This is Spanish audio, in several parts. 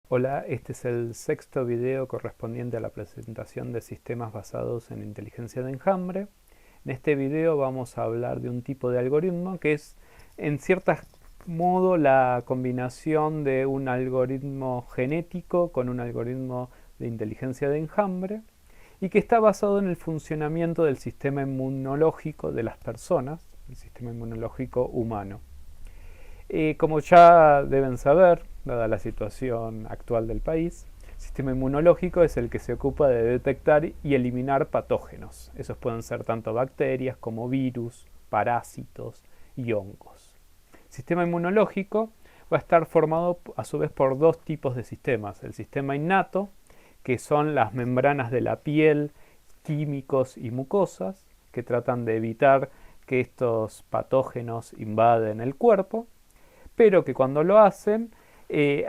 Hola, este es el sexto video correspondiente a la presentación de sistemas basados en inteligencia de enjambre. En este video vamos a hablar de un tipo de algoritmo que es, en cierto modo, la combinación de un algoritmo genético con un algoritmo de inteligencia de enjambre y que está basado en el funcionamiento del sistema inmunológico de las personas, el sistema inmunológico humano. Como ya deben saber, dada la situación actual del país, el sistema inmunológico es el que se ocupa de detectar y eliminar patógenos. Esos pueden ser tanto bacterias como virus, parásitos y hongos. El sistema inmunológico va a estar formado a su vez por dos tipos de sistemas. El sistema innato, que son las membranas de la piel, químicos y mucosas, que tratan de evitar que estos patógenos invaden el cuerpo, pero que cuando lo hacen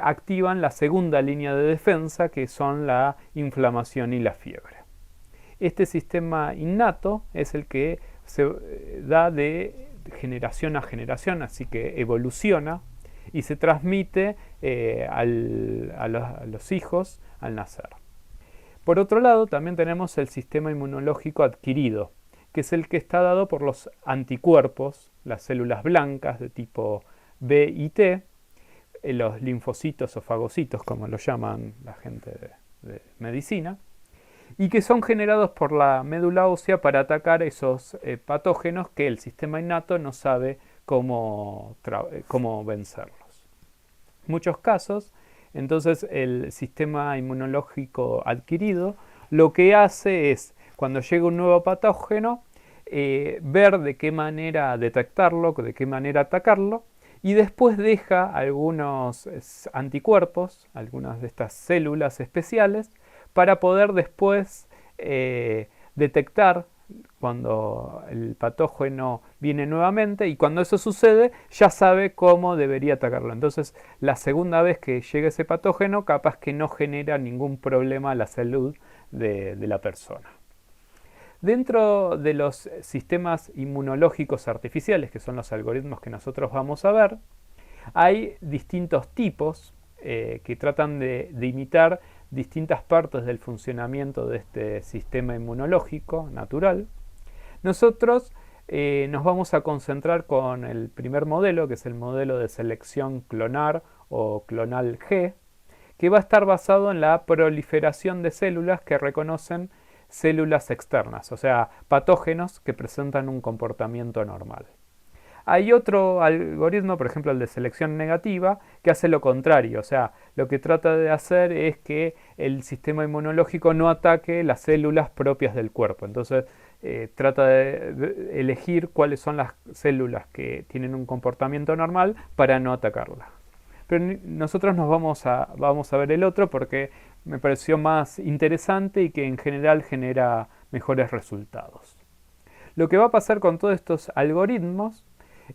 activan la segunda línea de defensa, que son la inflamación y la fiebre. Este sistema innato es el que se da de generación a generación, así que evoluciona y se transmite a los hijos al nacer. Por otro lado, también tenemos el sistema inmunológico adquirido, que es el que está dado por los anticuerpos, las células blancas de tipo B y T, los linfocitos o fagocitos, como lo llaman la gente de medicina, y que son generados por la médula ósea para atacar esos patógenos que el sistema innato no sabe cómo vencerlos. En muchos casos, entonces, el sistema inmunológico adquirido lo que hace es, cuando llega un nuevo patógeno, ver de qué manera detectarlo, de qué manera atacarlo, y después deja algunos anticuerpos, algunas de estas células especiales, para poder después detectar cuando el patógeno viene nuevamente, y cuando eso sucede ya sabe cómo debería atacarlo. Entonces, la segunda vez que llegue ese patógeno, capaz que no genera ningún problema a la salud de la persona. Dentro de los sistemas inmunológicos artificiales, que son los algoritmos que nosotros vamos a ver, hay distintos tipos que tratan de imitar distintas partes del funcionamiento de este sistema inmunológico natural. Nosotros nos vamos a concentrar con el primer modelo, que es el modelo de selección clonar o clonal G, que va a estar basado en la proliferación de células que reconocen células externas, o sea, patógenos que presentan un comportamiento normal. Hay otro algoritmo, por ejemplo el de selección negativa, que hace lo contrario, o sea, lo que trata de hacer es que el sistema inmunológico no ataque las células propias del cuerpo. Entonces trata de elegir cuáles son las células que tienen un comportamiento normal para no atacarlas. Pero nosotros vamos a ver el otro porque me pareció más interesante y que en general genera mejores resultados. Lo que va a pasar con todos estos algoritmos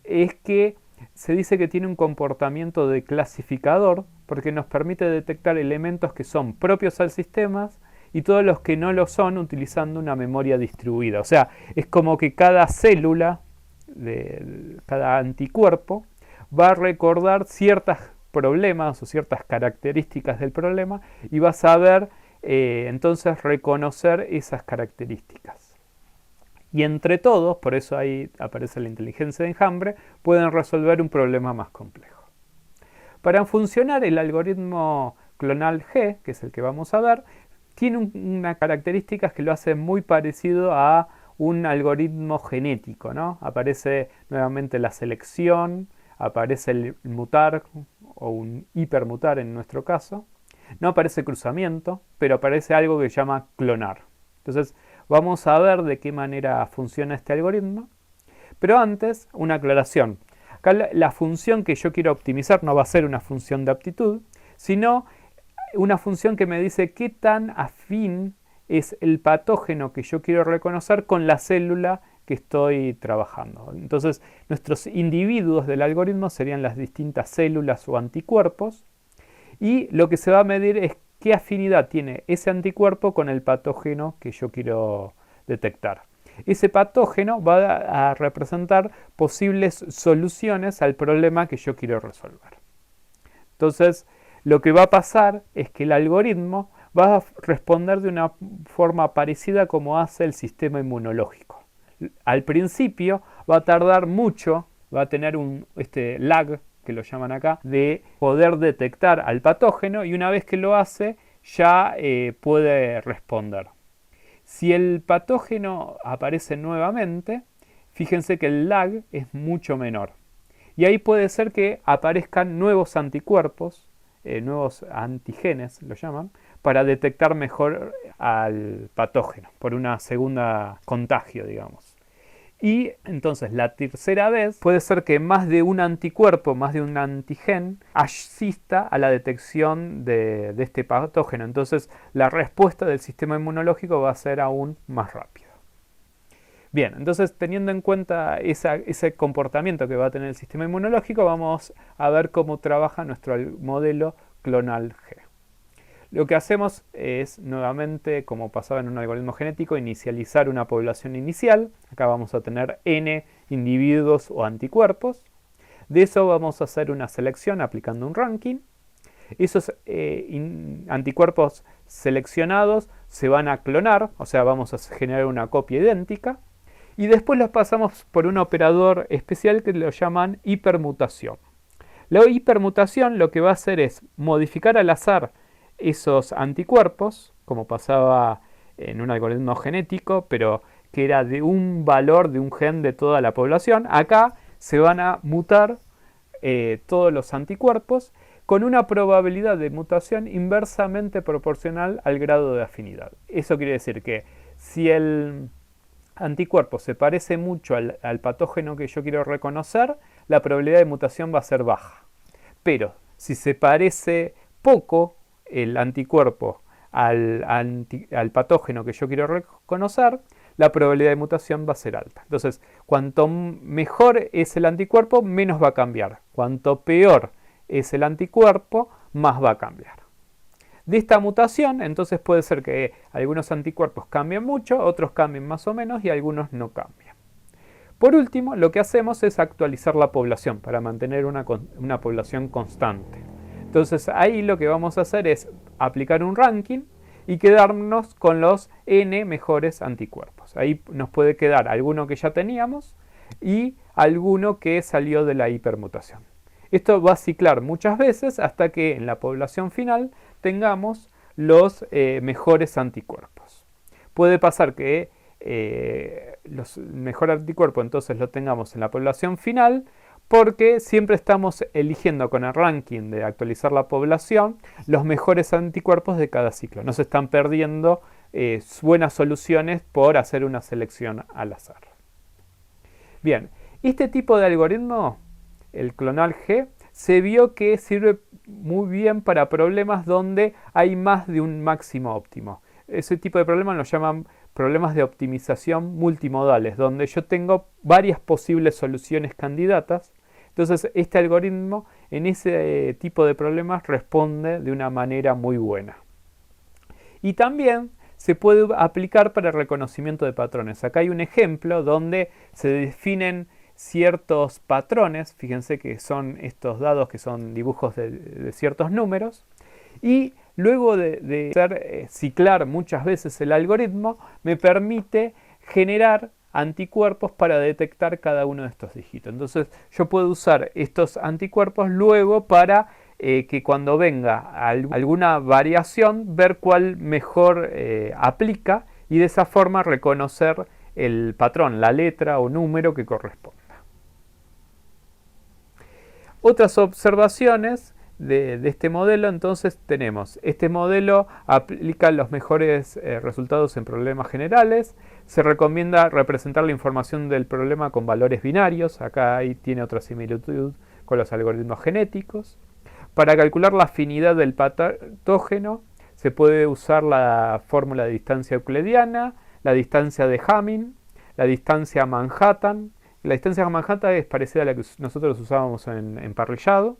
es que se dice que tiene un comportamiento de clasificador porque nos permite detectar elementos que son propios al sistema y todos los que no lo son, utilizando una memoria distribuida. O sea, es como que cada célula de cada anticuerpo va a recordar ciertos problemas o ciertas características del problema y va a saber entonces reconocer esas características. Y entre todos, por eso ahí aparece la inteligencia de enjambre, pueden resolver un problema más complejo. Para funcionar, el algoritmo clonal G, que es el que vamos a ver, tiene unas características que lo hacen muy parecido a un algoritmo genético, ¿no? Aparece nuevamente la selección, aparece el mutar o un hipermutar en nuestro caso. No aparece cruzamiento, pero aparece algo que se llama clonar. Entonces, vamos a ver de qué manera funciona este algoritmo. Pero antes, una aclaración. Acá la función que yo quiero optimizar no va a ser una función de aptitud, sino una función que me dice qué tan afín es el patógeno que yo quiero reconocer con la célula que estoy trabajando. Entonces, nuestros individuos del algoritmo serían las distintas células o anticuerpos, y lo que se va a medir es qué afinidad tiene ese anticuerpo con el patógeno que yo quiero detectar. Ese patógeno va a representar posibles soluciones al problema que yo quiero resolver. Entonces, lo que va a pasar es que el algoritmo va a responder de una forma parecida como hace el sistema inmunológico. Al principio va a tardar mucho, va a tener este lag, que lo llaman acá, de poder detectar al patógeno, y una vez que lo hace ya puede responder. Si el patógeno aparece nuevamente, fíjense que el lag es mucho menor. Y ahí puede ser que aparezcan nuevos anticuerpos, nuevos antígenes, lo llaman, para detectar mejor al patógeno, por una segunda contagio, digamos. Y entonces la tercera vez puede ser que más de un anticuerpo, más de un antigen, asista a la detección de este patógeno. Entonces la respuesta del sistema inmunológico va a ser aún más rápida. Bien, entonces teniendo en cuenta ese comportamiento que va a tener el sistema inmunológico, vamos a ver cómo trabaja nuestro modelo clonal G. Lo que hacemos es, nuevamente, como pasaba en un algoritmo genético, inicializar una población inicial. Acá vamos a tener n individuos o anticuerpos. De eso vamos a hacer una selección aplicando un ranking. Esos anticuerpos seleccionados se van a clonar, o sea, vamos a generar una copia idéntica. Y después los pasamos por un operador especial que lo llaman hipermutación. La hipermutación lo que va a hacer es modificar al azar esos anticuerpos, como pasaba en un algoritmo genético, pero que era de un valor de un gen de toda la población. Acá se van a mutar todos los anticuerpos con una probabilidad de mutación inversamente proporcional al grado de afinidad. Eso quiere decir que si el anticuerpo se parece mucho al patógeno que yo quiero reconocer, la probabilidad de mutación va a ser baja. Pero si se parece poco el anticuerpo al patógeno que yo quiero reconocer, la probabilidad de mutación va a ser alta. Entonces, cuanto mejor es el anticuerpo, menos va a cambiar. Cuanto peor es el anticuerpo, más va a cambiar. De esta mutación, entonces puede ser que algunos anticuerpos cambien mucho, otros cambien más o menos y algunos no cambian. Por último, lo que hacemos es actualizar la población para mantener una población constante. Entonces ahí lo que vamos a hacer es aplicar un ranking y quedarnos con los n mejores anticuerpos. Ahí nos puede quedar alguno que ya teníamos y alguno que salió de la hipermutación. Esto va a ciclar muchas veces hasta que en la población final tengamos los mejores anticuerpos. Puede pasar que los mejores anticuerpos entonces lo tengamos en la población final, porque siempre estamos eligiendo con el ranking de actualizar la población los mejores anticuerpos de cada ciclo. No se están perdiendo buenas soluciones por hacer una selección al azar. Bien, este tipo de algoritmo, el clonal G, se vio que sirve muy bien para problemas donde hay más de un máximo óptimo. Ese tipo de problemas los llaman problemas de optimización multimodales, donde yo tengo varias posibles soluciones candidatas. Entonces, este algoritmo en ese tipo de problemas responde de una manera muy buena. Y también se puede aplicar para el reconocimiento de patrones. Acá hay un ejemplo donde se definen ciertos patrones. Fíjense que son estos dados que son dibujos de ciertos números. Y luego de ciclar muchas veces el algoritmo, me permite generar anticuerpos para detectar cada uno de estos dígitos. Entonces yo puedo usar estos anticuerpos luego para que cuando venga alguna variación, ver cuál mejor aplica y de esa forma reconocer el patrón, la letra o número que corresponda. Otras observaciones de este modelo, entonces tenemos, este modelo aplica los mejores resultados en problemas generales. Se recomienda representar la información del problema con valores binarios. Acá ahí tiene otra similitud con los algoritmos genéticos. Para calcular la afinidad del patógeno se puede usar la fórmula de distancia euclidiana, la distancia de Hamming, la distancia Manhattan. La distancia Manhattan es parecida a la que nosotros usábamos en parrillado,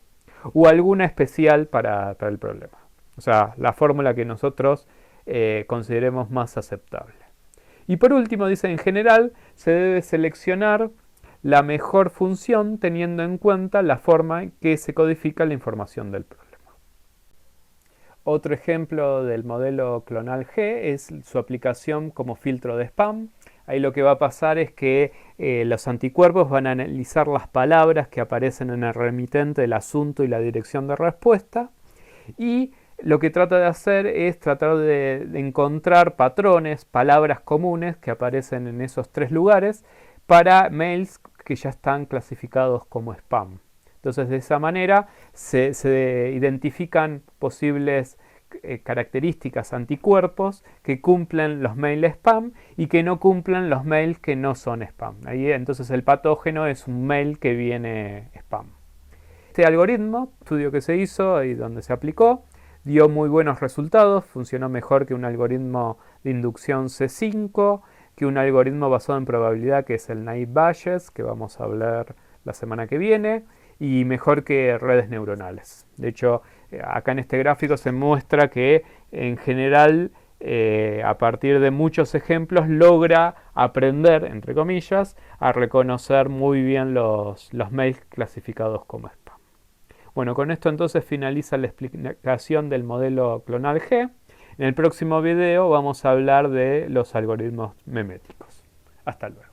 o alguna especial para el problema. O sea, la fórmula que nosotros consideremos más aceptable. Y por último, dice, en general se debe seleccionar la mejor función teniendo en cuenta la forma en que se codifica la información del problema. Otro ejemplo del modelo clonal G es su aplicación como filtro de spam. Ahí lo que va a pasar es que los anticuerpos van a analizar las palabras que aparecen en el remitente, el asunto y la dirección de respuesta, y lo que trata de hacer es tratar de encontrar patrones, palabras comunes que aparecen en esos tres lugares para mails que ya están clasificados como spam. Entonces, de esa manera se identifican posibles características anticuerpos que cumplen los mails spam y que no cumplen los mails que no son spam. Ahí entonces el patógeno es un mail que viene spam. Este algoritmo, estudio que se hizo y donde se aplicó, dio muy buenos resultados, funcionó mejor que un algoritmo de inducción C5, que un algoritmo basado en probabilidad que es el Naive Bayes, que vamos a hablar la semana que viene, y mejor que redes neuronales. De hecho, acá en este gráfico se muestra que en general a partir de muchos ejemplos logra aprender, entre comillas, a reconocer muy bien los mails clasificados como spam. Bueno, con esto entonces finaliza la explicación del modelo clonal G. En el próximo video vamos a hablar de los algoritmos meméticos. Hasta luego.